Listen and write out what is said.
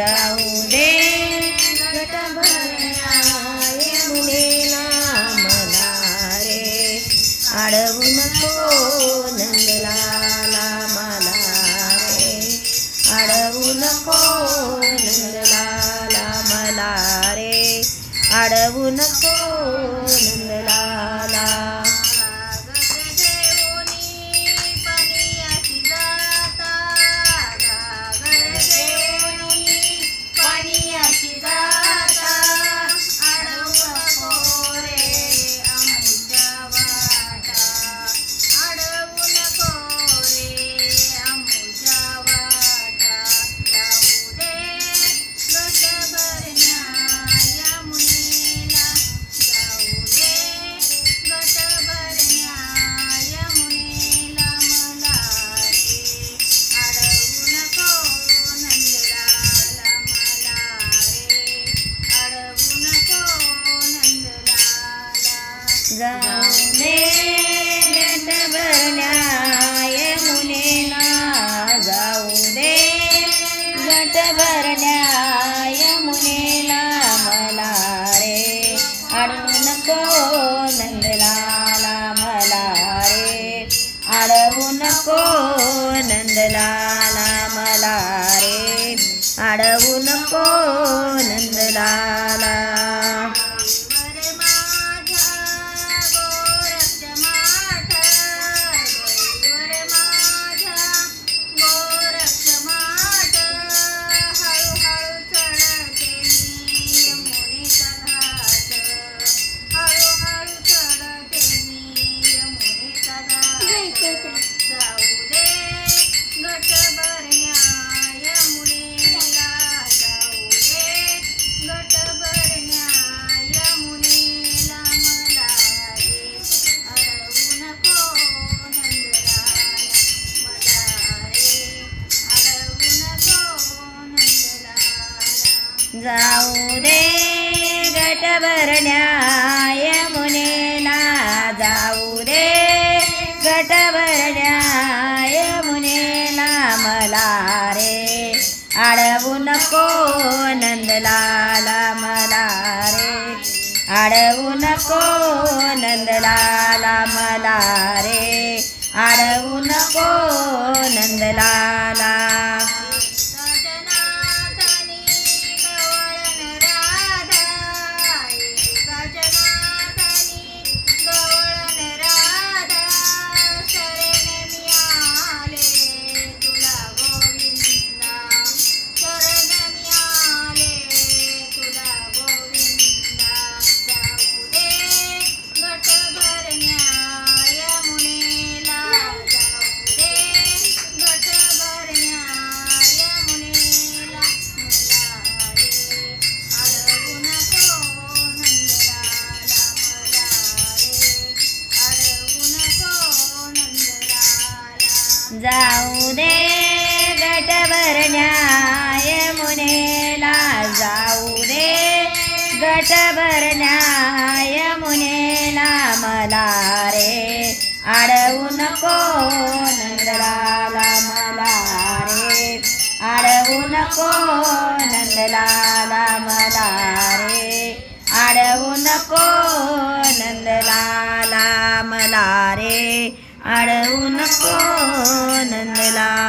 जाऊ दे घट भरण्या यमुनेला मला रे अडवू नको नंदलाला मला रे अडवू नको नंदलाला मला रे अडवू नको नंदलाला जाऊ दे घट भरण्या यमुनेला जाऊ दे घट भरण्या यमुनेला मला रे अडवू नको नंदलाला मला रे अडवू नको नंदलाला मला रे अडवू नको नंदलाला जाऊ दे घट भरण्या यमुनेला जाऊ दे घट भरण्या यमुनेला मला रे अडवू नको नंदलाला मला रे अडवू नको नंदलाला मला रे अडवू नको नंदलाला जाऊ दे घट भरण्या यमुनेला जाऊ दे घट भरण्या यमुनेला मला रे अडवू नको नंदलाला मला रे अडवू नको नंदलाला मला रे अडवू नको नंदलाला मला रे अडवू नको नंदलाला